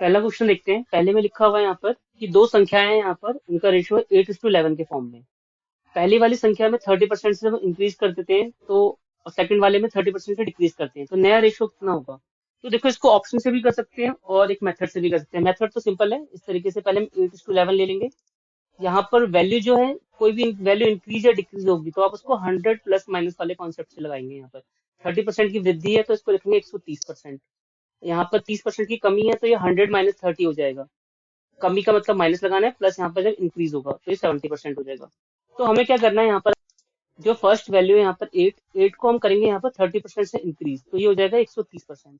पहला क्वेश्चन देखते हैं। पहले में लिखा हुआ है यहाँ पर कि दो संख्याएं हैं, यहाँ पर उनका रेशियो है 8:11 के फॉर्म में। पहली वाली संख्या में 30% से जब इंक्रीज कर देते हैं तो, और सेकंड वाले में 30% से डिक्रीज करते हैं तो नया रेशियो कितना होगा। तो देखो, इसको ऑप्शन से भी कर सकते हैं और एक मेथड से भी कर सकते हैं। मेथड तो सिंपल है, इस तरीके से पहले हम 8:11 ले लेंगे। यहाँ पर वैल्यू जो है, कोई भी वैल्यू इंक्रीज या डिक्रीज होगी तो आप उसको 100 प्लस माइनस वाले कॉन्सेप्ट से लगाएंगे। यहाँ पर 30% की वृद्धि है तो इसको लिखेंगे 130%। यहाँ पर 30% की कमी है तो ये 100 - 30 हो जाएगा। कमी का मतलब माइनस लगाना है, प्लस यहाँ पर जब इंक्रीज होगा तो ये 70% हो जाएगा। तो हमें क्या करना है, यहाँ पर जो फर्स्ट वैल्यू है यहाँ पर 8 को हम करेंगे यहाँ पर 30% से इंक्रीज, तो ये हो जाएगा 130%।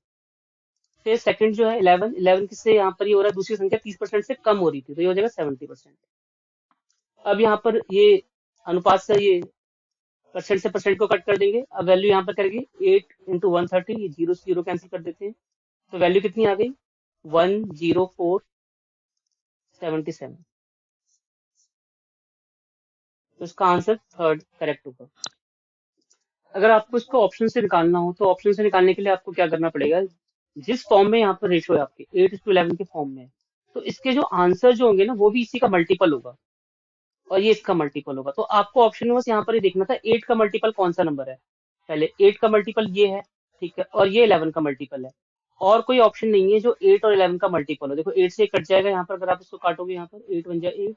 फिर सेकंड जो है 11 किससे यहाँ पर ये हो रहा है, दूसरी संख्या 30% से कम हो रही थी तो ये हो जाएगा 70%। अब यहाँ पर ये अनुपात से ये परसेंट से परसेंट को कट कर देंगे। अब वैल्यू यहाँ पर करेंगे 8 × 130, ये जीरो से जीरो कैंसिल कर देते हैं तो वैल्यू कितनी आ गई, 10477। तो इसका आंसर थर्ड करेक्ट होगा। अगर आपको इसको ऑप्शन से निकालना हो तो ऑप्शन से निकालने के लिए आपको क्या करना पड़ेगा, जिस फॉर्म में यहाँ पर रेशो है आपके 8:11 के फॉर्म में है, तो इसके जो आंसर जो होंगे ना वो भी इसी का मल्टीपल होगा और ये इसका मल्टीपल होगा। तो आपको ऑप्शन में बस यहाँ पर ही देखना था 8 का मल्टीपल कौन सा नंबर है। पहले 8 का मल्टीपल ये है, ठीक है, और ये 11 का मल्टीपल है। और कोई ऑप्शन नहीं है जो 8 और 11 का मल्टीपल हो। देखो 8 से कट जाएगा यहाँ पर, अगर आप इसको काटोगे यहाँ पर 8 1 जा 8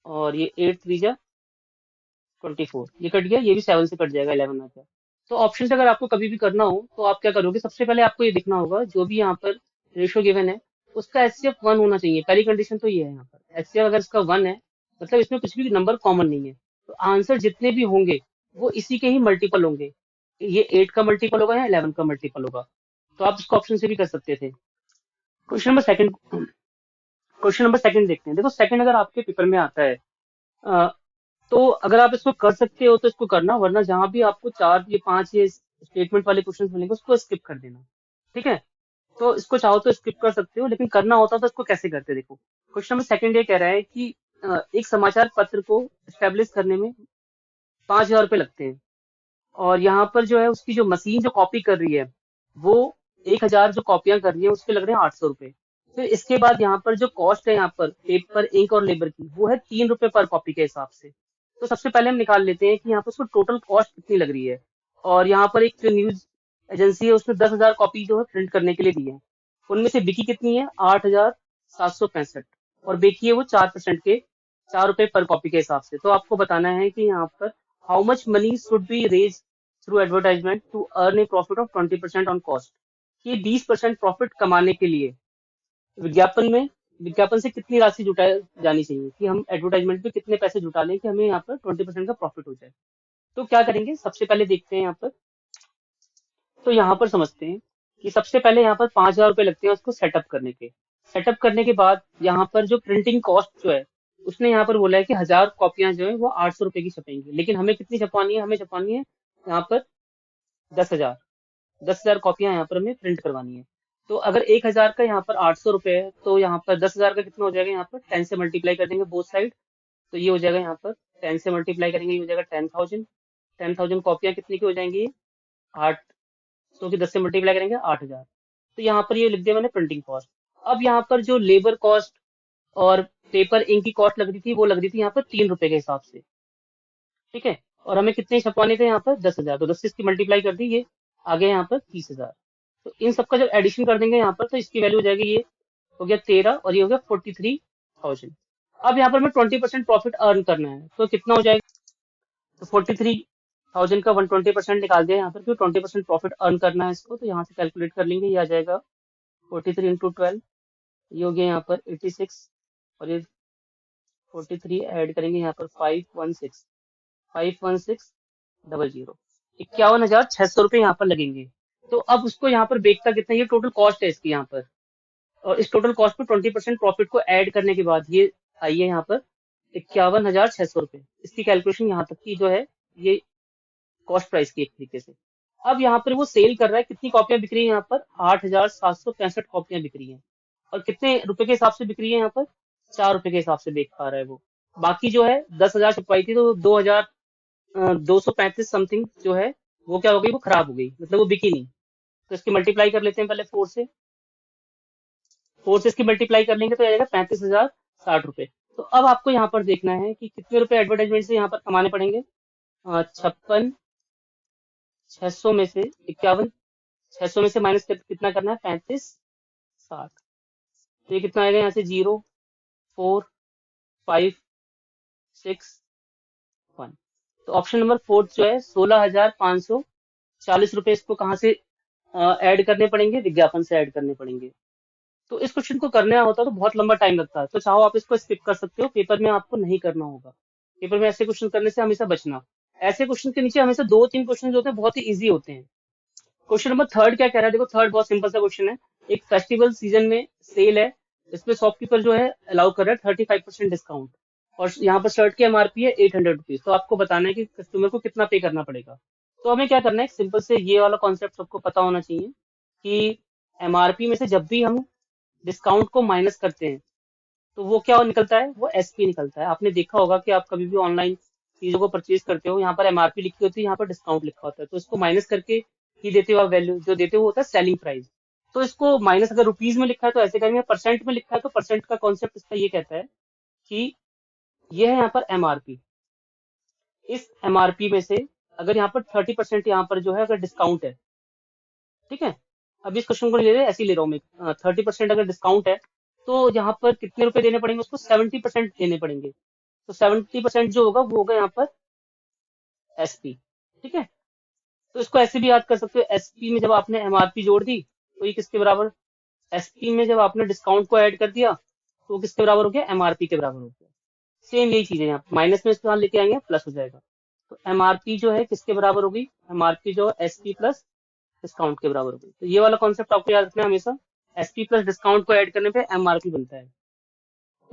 और ये 8 3 जा 24, ये कट गया, ये भी 7 से कट जाएगा, 11 आ गया। तो ऑप्शन से अगर आपको कभी भी करना हो तो आप क्या करोगे, सबसे पहले आपको ये देखना होगा जो भी यहाँ पर रेशियो गिवन है उसका एचसीएफ 1 होना चाहिए। पहली कंडीशन तो ये है, यहाँ पर एचसीएफ अगर इसका 1 है मतलब इसमें कुछ भी नंबर कॉमन नहीं है, तो आंसर जितने भी होंगे वो इसी के ही मल्टीपल होंगे। ये 8 का मल्टीपल होगा या 11 का मल्टीपल होगा। तो आप इसको ऑप्शन से भी कर सकते थे। Question number second, question number second देखते हैं। देखो सेकंड अगर आपके पेपर में आता है तो अगर आप इसको कर सकते हो तो इसको करना, वरना जहां भी आपको 4 ये 5 ये स्टेटमेंट वाले क्वेश्चन मिलेंगे उसको स्किप कर देना, ठीक है। तो इसको चाहो तो स्किप कर सकते हो, लेकिन करना होता तो इसको कैसे करते देखो। क्वेश्चन नंबर सेकंड ये कह रहा है कि एक समाचार पत्र को स्टेब्लिश करने में 5,000 रुपये लगते हैं, और यहाँ पर जो है उसकी जो मशीन जो कॉपी कर रही है वो 1,000 जो कॉपियां कर रही है उसके लग रहे हैं 800 रुपये। फिर इसके बाद यहाँ पर जो कॉस्ट है यहाँ पर पेपर इंक और लेबर की वो है 3 रुपये पर कॉपी के हिसाब से। तो सबसे पहले हम निकाल लेते हैं कि यहाँ पर उसको टोटल कॉस्ट कितनी लग रही है। और यहाँ पर एक जो न्यूज एजेंसी है उसने 10,000 कॉपी जो है प्रिंट करने के लिए दी है, उनमें से बिकी कितनी है 8,765, और बेची है वो 4% के 4 रुपए पर कॉपी के हिसाब से। तो आपको बताना है कि यहाँ पर how much money should be raise through advertisement to earn a profit of 20% on cost. कि 20% प्रॉफिट कमाने के लिए विज्ञापन में, विज्ञापन से कितनी राशि जुटाई जानी चाहिए, कि हम एडवर्टाइजमेंट पे कितने पैसे जुटा लें कि हमें यहाँ पर 20% का प्रॉफिट हो जाए। तो क्या करेंगे, सबसे पहले देखते हैं यहाँ पर। तो यहाँ पर समझते हैं कि सबसे पहले यहाँ पर 5,000 रुपये लगते हैं उसको सेटअप करने के। सेटअप करने के बाद यहाँ पर जो प्रिंटिंग कॉस्ट जो है उसने यहाँ पर बोला है कि 1,000 कॉपियां जो है वो 800 रुपए की छपेंगी, लेकिन हमें कितनी छपवानी है, हमें छपवानी है यहाँ पर 10,000। 10,000 कॉपियां यहाँ पर हमें प्रिंट करवानी है। तो अगर 1,000 का यहाँ पर 800 रुपये है तो यहाँ पर 10,000 का कितना हो जाएगा, यहाँ पर 10 से मल्टीप्लाई कर देंगे बोथ साइड, तो ये हो जाएगा यहाँ पर 10 से मल्टीप्लाई करेंगे ये हो जाएगा 10,000। 10,000 कॉपियां कितनी की हो जाएंगी, 800 की 10 से मल्टीप्लाई करेंगे 8,000। तो यहाँ पर ये लिख दिया मैंने प्रिंटिंग कॉस्ट। अब यहाँ पर जो लेबर कॉस्ट और पेपर इंक की कॉस्ट लग रही थी वो लग रही थी यहाँ पर 3 रुपए के हिसाब से, ठीक है। और हमें कितने छपवाने थे यहाँ पर 10,000, तो 10 से इसकी मल्टीप्लाई कर दी, ये आ गया यहाँ पर 30,000। तो इन सबका जब एडिशन कर देंगे यहाँ पर तो इसकी वैल्यू हो जाएगी, ये हो गया 13 और ये हो गया 43,000। अब यहाँ पर हमें 20% प्रॉफिट अर्न करना है तो कितना हो जाएगा, तो 43,000 का 120% निकाल दिया यहाँ पर, क्यों 20% प्रॉफिट अर्न करना है इसको, तो यहाँ से कैलकुलेट कर लेंगे, ये आ जाएगा 43 × 12, ये हो गया यहाँ पर 86, और ये 43 ऐड करेंगे यहाँ पर 516,516,000, 51,600 रुपये यहाँ पर लगेंगे। तो अब उसको यहाँ पर बेचता कितना, ये टोटल कॉस्ट है इसकी यहाँ पर, और इस टोटल कॉस्ट पे 20% प्रॉफिट को ऐड करने के बाद ये आई है यहाँ पर 51,600 रुपये। इसकी कैलकुलेशन यहाँ तक की जो है ये कॉस्ट प्राइस की एक तरीके से। अब यहाँ पर वो सेल कर रहा है, कितनी कॉपियां बिक रही है यहाँ पर 8,765 कॉपियां बिक रही हैं, और कितने रुपए के हिसाब से बिक रही है यहाँ पर 4 रुपए के हिसाब से बेच पा रहा है वो। बाकी जो है 10,000 छपवाई थी तो 2,235 समथिंग जो है वो क्या हो गई, वो खराब हो गई, मतलब वो बिकी नहीं। तो इसकी मल्टीप्लाई कर लेते हैं पहले 4 से। 4 से इसकी मल्टीप्लाई कर लेंगे तो आ जाएगा 35,060 रुपए। तो अब आपको यहाँ पर देखना है कि कितने रुपए एडवर्टाइजमेंट से यहाँ पर कमाने पड़ेंगे। 56,600 में से 51, 600 में से माइनस कितना करना है, 35,60। तो ये कितना आएगा यहाँ से, 0, 4, 5, 6, 1। तो ऑप्शन नंबर 4 जो है 16,540 रुपए इसको कहाँ से ऐड करने पड़ेंगे, विज्ञापन से ऐड करने पड़ेंगे। तो इस क्वेश्चन को करना होता तो बहुत लंबा टाइम लगता है, तो चाहो आप इसको स्किप कर सकते हो, पेपर में आपको नहीं करना होगा। पेपर में ऐसे क्वेश्चन करने से हमेशा बचना। ऐसे क्वेश्चन के नीचे हमेशा 2-3 क्वेश्चन जो होते हैं बहुत ही इजी होते हैं। क्वेश्चन नंबर थर्ड क्या कह रहा है, देखो थर्ड बहुत सिंपल सा क्वेश्चन है। एक फेस्टिवल सीजन में सेल है, इसमें शॉपकीपर जो है अलाउ कर रहा है 35% डिस्काउंट, और यहाँ पर शर्ट की एमआरपी है 800 रुपीज। तो आपको बताना है कि कस्टमर को कितना पे करना पड़ेगा। तो हमें क्या करना है, सिंपल से ये वाला कॉन्सेप्ट सबको पता होना चाहिए कि एमआरपी में से जब भी हम डिस्काउंट को माइनस करते हैं तो वो क्या निकलता है, वो एसपी निकलता है। आपने देखा होगा कि आप कभी भी ऑनलाइन चीजों को परचेज करते हो, यहाँ पर एमआरपी लिखी होती है, यहाँ पर डिस्काउंट लिखा होता है, तो इसको माइनस करके ही देते हो आप वैल्यू, जो देते हो वो होता है सेलिंग प्राइस। तो इसको माइनस अगर रुपीज में लिखा है तो ऐसे करेंगे, परसेंट में लिखा है तो परसेंट का कॉन्सेप्ट इसका ये कहता है कि ये है यहाँ पर एमआरपी। इस एमआरपी में से अगर यहाँ पर 30% यहाँ पर जो है अगर डिस्काउंट है, ठीक है, अब इस क्वेश्चन को ले रहे ऐसे ही ले रहा हूँ मैं, 30% अगर डिस्काउंट है तो यहाँ पर कितने रुपए देने पड़ेंगे, उसको 70% देने पड़ेंगे। तो 70% जो होगा वो होगा यहाँ पर एसपी, ठीक है। तो इसको ऐसे भी याद कर सकते हो, एसपी में जब आपने एमआरपी जोड़ दी तो ये किसके बराबर, एसपी में जब आपने डिस्काउंट को ऐड कर दिया तो वो किसके बराबर हो गया, एमआरपी के बराबर हो गया। सेम यही चीज है, यहाँ माइनस में इसको यहाँ लेके आएंगे प्लस हो जाएगा। तो एमआरपी जो है किसके बराबर होगी, एमआरपी जो एसपी प्लस डिस्काउंट के बराबर होगी। तो ये वाला कॉन्सेप्ट आपको याद रखना है हमेशा, एसपी प्लस डिस्काउंट को ऐड करने पे एमआरपी बनता है।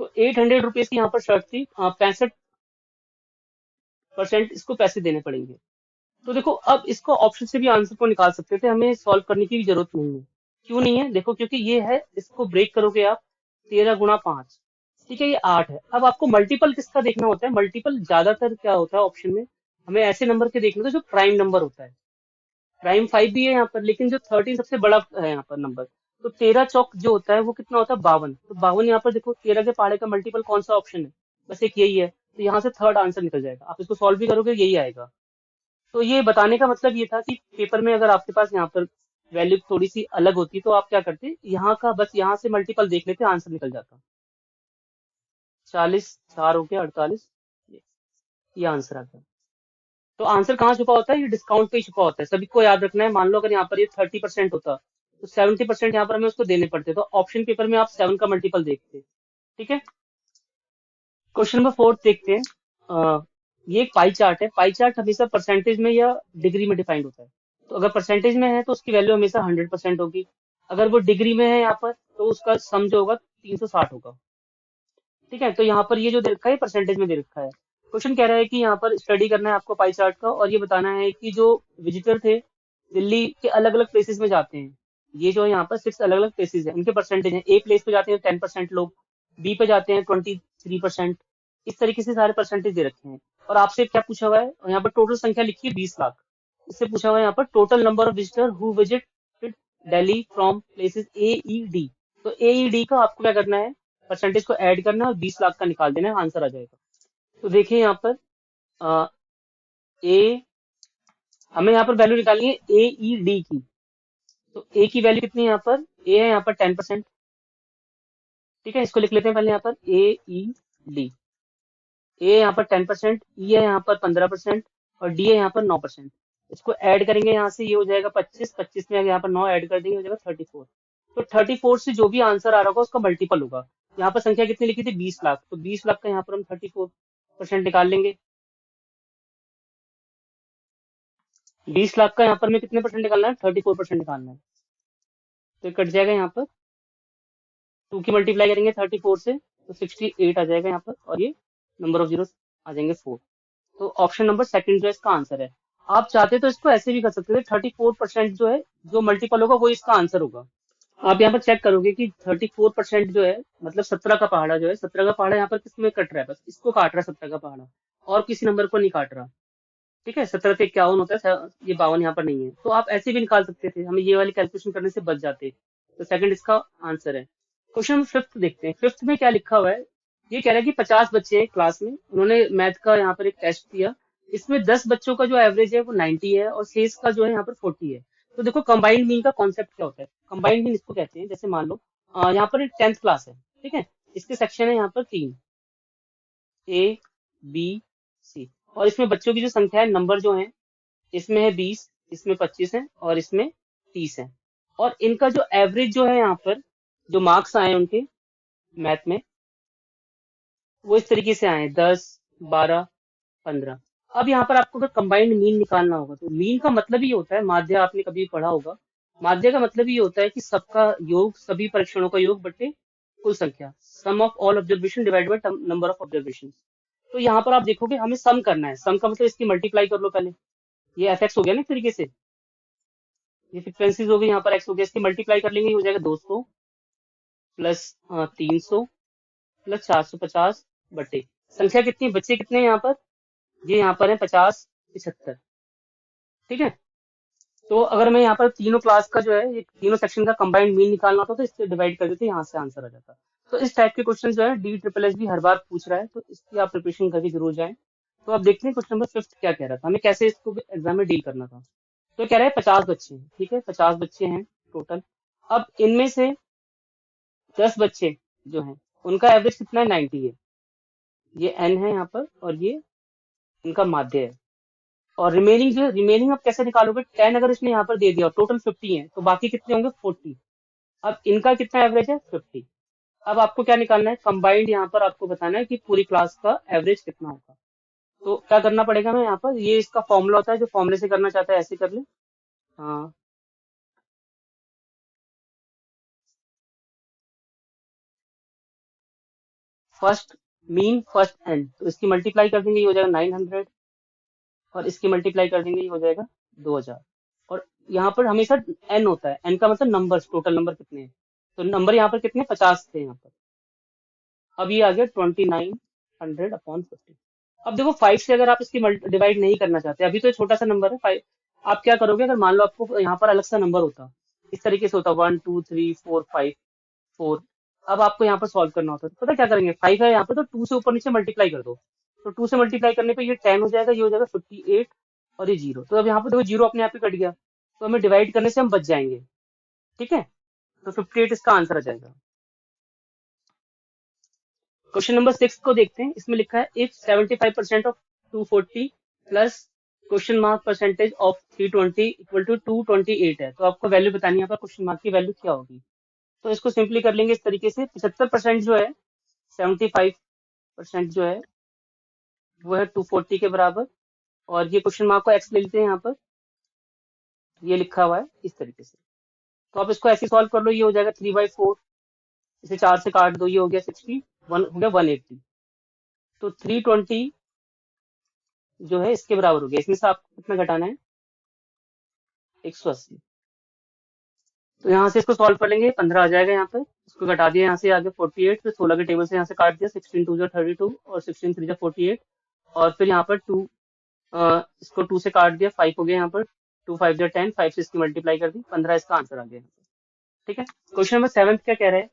तो 800 रुपीज की यहाँ पर शर्ट थी, 65% इसको पैसे देने पड़ेंगे। तो देखो अब इसको ऑप्शन से भी आंसर को निकाल सकते थे, हमें सॉल्व करने की भी जरूरत नहीं है। क्यों नहीं है, देखो क्योंकि ये है, इसको ब्रेक करोगे आप, 13 × 5, ठीक है, ये 8 है। अब आपको मल्टीपल किसका देखना होता है, मल्टीपल ज्यादातर क्या होता है ऑप्शन में, हमें ऐसे नंबर के देखना होता है जो प्राइम नंबर होता है। प्राइम 5 भी है यहाँ पर, लेकिन जो 13 सबसे बड़ा है यहाँ पर नंबर। तो 13 चौक जो होता है वो कितना होता है, 52। तो 52 यहाँ पर देखो 13 के पहाड़े का मल्टीपल कौन सा ऑप्शन है, बस एक यही है। तो यहाँ से थर्ड आंसर निकल जाएगा, आप इसको सॉल्व भी करोगे यही आएगा। तो ये बताने का मतलब ये था कि पेपर में अगर आपके पास यहाँ पर वैल्यू थोड़ी सी अलग होती तो आप क्या करते, यहाँ का बस यहाँ से मल्टीपल देख लेते, आंसर निकल जाता। 40 4 हो गया 48, ये आंसर आ गया। तो आंसर कहाँ छुपा होता है, ये डिस्काउंट पे ही छुपा होता है, सभी को याद रखना है। मान लो अगर यहाँ पर ये 30% होता तो 70% यहाँ पर हमें उसको देने पड़ते, तो ऑप्शन पेपर में आप 7 का मल्टीपल देखते, ठीक है। क्वेश्चन नंबर 4 देखते हैं। ये एक पाई चार्ट है, पाई चार्ट हमेशा परसेंटेज में या डिग्री में डिफाइंड होता है। तो अगर परसेंटेज में है तो उसकी वैल्यू हमेशा 100% होगी, अगर वो डिग्री में है यहाँ पर तो उसका सम जो होगा 360 होगा, ठीक है। तो यहाँ पर ये जो दे रखा है परसेंटेज में दे रखा है। क्वेश्चन कह रहा है कि यहाँ पर स्टडी करना है आपको पाई चार्ट का, और ये बताना है कि जो विजिटर थे दिल्ली के अलग अलग प्लेसेस में जाते हैं, ये जो यहाँ पर 6 अलग अलग प्लेसेस है, उनके परसेंटेज है। ए प्लेस पे जाते हैं 10% लोग, बी पे जाते हैं 23%, इस तरीके से सारे परसेंटेज दे रखे हैं। और आपसे क्या पूछा हुआ है, और यहाँ पर टोटल संख्या लिखी है 20 लाख। इससे पूछा हुआ है यहाँ पर total number of visitor who visited Delhi from places A E D. तो ए ई डी का आपको क्या करना है, परसेंटेज को ऐड करना है और 20 लाख का निकाल देना है, आंसर आ जाएगा। तो देखिए यहाँ पर ए, हमें यहाँ पर वैल्यू निकालनी है ए ई डी की। तो ए की वैल्यू कितनी है यहाँ पर, ए है यहाँ पर 10%, ठीक है, इसको लिख लेते हैं पहले यहाँ पर ए ई डी। ए यहाँ पर 10%, ई है यहाँ पर 15% और डी है यहाँ पर 9%। इसको ऐड करेंगे यहाँ से, ये हो जाएगा 25, 25 में यहाँ पर 9 ऐड कर देंगे, हो जाएगा 34। तो 34 से जो भी आंसर आ रहा होगा उसका मल्टीपल होगा। यहाँ पर संख्या कितनी लिखी थी, 20 लाख, तो 20 लाख का यहाँ पर हम 34% निकाल लेंगे। 20 लाख का यहाँ पर हमें कितने परसेंट निकालना है, 34% निकालना है। तो ये कट जाएगा यहाँ पर, 2 की मल्टीप्लाई करेंगे 34 से तो 68 आ जाएगा यहाँ पर, और ये नंबर ऑफ जीरो आ जाएंगे 4। तो ऑप्शन नंबर सेकंड जो है इसका आंसर है। आप चाहते तो इसको ऐसे भी कर सकते थे, 34% जो है जो मल्टीपल होगा वो इसका आंसर होगा। आप यहाँ पर चेक करोगे कि 34% जो है मतलब 17 का पहाड़ा जो है, 17 का पहाड़ा यहाँ पर किसमें कट रहा है, बस इसको काट रहा है 17 का पहाड़ा, और किसी नंबर को नहीं काट रहा, ठीक है। 17 से 51 होता है, ये 52 यहाँ पर नहीं है। तो आप ऐसे भी निकाल सकते थे, हमें ये वाली कैलकुलेशन करने से बच जाते। तो सेकंड इसका आंसर है। क्वेश्चन नंबर फिफ्थ देखते हैं। फिफ्थ में क्या लिखा हुआ है। ये कह रहा है कि 50 बच्चे हैं क्लास में, उन्होंने मैथ का यहाँ पर एक टेस्ट दिया। इसमें 10 बच्चों का जो एवरेज है वो 90 है और शेष का जो है यहाँ पर 40 है। तो देखो कंबाइंड मीन का कॉन्सेप्ट क्या होता है। कंबाइंड मीन इसको कहते हैं, जैसे मान लो यहाँ पर एक 10th क्लास है, ठीक है। इसके सेक्शन है यहाँ पर 3, ए बी सी, और इसमें बच्चों की जो संख्या है, नंबर जो है, इसमें है 20, इसमें 25 है और इसमें 30 है। और इनका जो एवरेज जो है यहाँ पर, जो मार्क्स आए उनके मैथ में, वो इस तरीके से आए, 10, 12, 15। अब यहाँ पर आपको अगर कंबाइंड मीन निकालना होगा, तो मीन का मतलब ये होता है, माध्य आपने कभी पढ़ा होगा, माध्य का मतलब ये होता है कि सबका योग, सभी परीक्षणों का योग बटे कुल संख्या, sum of all observation divide by number of observation. तो यहाँ पर आप देखोगे हमें सम करना है। सम का मतलब इसकी मल्टीप्लाई कर लो पहले। ये एफ एक्स हो गया ना एक तरीके से, ये फ्रिक्वेंसीज हो गई, यहाँ पर एक्स हो गया, इसकी मल्टीप्लाई कर लेंगे, ये हो जाएगा 200 प्लस 300 प्लस 450 बटे संख्या कितनी, बच्चे कितने हैं यहाँ पर, ये यहाँ पर है 50, 75, ठीक है। तो अगर मैं यहाँ पर तीनों क्लास का जो है, ये तीनों सेक्शन का कंबाइंड मीन निकालना होता तो इससे डिवाइड कर देते, यहाँ से आंसर आ जाता। तो इस टाइप के क्वेश्चन जो है डी ट्रिपल एस भी हर बार पूछ रहा है, तो इसकी आप प्रिपरेशन करके जरूर जाएं। तो अब देखते हैं क्वेश्चन नंबर फिफ्थ क्या कह रहा था, हमें कैसे इसको एग्जाम में डील करना था। तो कह रहा है 50 बच्चे हैं, ठीक है, 50 बच्चे हैं टोटल। अब इनमें से 10 बच्चे जो हैं उनका एवरेज कितना है, 90 है। ये एन है यहाँ पर और ये इनका माध्य है। और रिमेनिंग जो रिमेनिंग, अब कैसे निकालोगे, 10 अगर इसने यहाँ पर दे दिया और टोटल 50 है, तो बाकी कितने होंगे, 40। अब इनका कितना एवरेज है, 50। अब आपको क्या निकालना है, कंबाइंड यहाँ पर आपको बताना है कि पूरी क्लास का एवरेज कितना होगा। तो क्या करना पड़ेगा, मैं यहाँ पर, ये इसका फॉर्मूला होता है, जो फॉर्मूले से करना चाहता है ऐसे कर ले। हाँ, फर्स्ट मीन फर्स्ट एंड, तो इसकी मल्टीप्लाई कर देंगे, ये हो जाएगा 900, और इसकी मल्टीप्लाई कर देंगे, ये हो जाएगा 2000। और यहाँ पर हमेशा एन होता है, एन का मतलब नंबर, टोटल नंबर कितने हैं। तो नंबर यहाँ पर कितने, 50 थे यहाँ पर। अब ये आ गया 2900/50। अब देखो 5 से अगर आप इसकी डिवाइड नहीं करना चाहते, अभी तो ये छोटा सा नंबर है 5, आप क्या करोगे, अगर मान लो आपको यहाँ पर अलग सा नंबर होता, इस तरीके से होता 1 2 3 4 5 4। अब आपको यहाँ पर सॉल्व करना होता है, तो पता क्या करेंगे, 5 है यहाँ पर, तो 2 से ऊपर नीचे मल्टीप्लाई कर दो। तो 2 से मल्टीप्लाई करने पे ये 10 हो जाएगा, ये हो जाएगा 58, और ये 0। तो अब यहाँ पर देखो 0 अपने आप ही कट गया, तो हमें डिवाइड करने से हम बच जाएंगे, ठीक है। तो 58 इसका आंसर आ जाएगा। क्वेश्चन नंबर 6 को देखते हैं। इसमें लिखा है if 75% of 240 plus question mark percentage of 320 equal to 228 है, तो आपको वैल्यू बतानी है, यहाँ पर क्वेश्चन मार्क की वैल्यू क्या होगी। तो इसको सिंपली कर लेंगे इस तरीके से, 75% जो है, 75% जो है वो है 240 के बराबर, और ये क्वेश्चन मार्क को एक्स ले लेते हैं यहाँ पर, ये लिखा हुआ है इस तरीके से। तो आप इसको ऐसे सॉल्व कर लो, ये हो जाएगा 3/4, इसे 4 से काट दो, ये हो गया 60, 1 हो गया 180। तो 320 जो है इसके बराबर हो गया, इसमें से आपको कितना घटाना है, 180। तो यहाँ से इसको सॉल्व कर लेंगे, 15 आ जाएगा यहाँ पे, इसको घटा दिया, यहाँ से आगे 48, फिर 16 के टेबल से यहाँ से काट दिया, 16 2 32 और 16 3 48, और फिर यहाँ पर 2, इसको 2 से काट दिया, 5 हो गया यहाँ पर, 2 5 10, 5 से इसकी मल्टीप्लाई कर दी, 15 इसका आंसर आ गया। ठीक है। क्वेश्चन नंबर 7 क्या कह रहा है,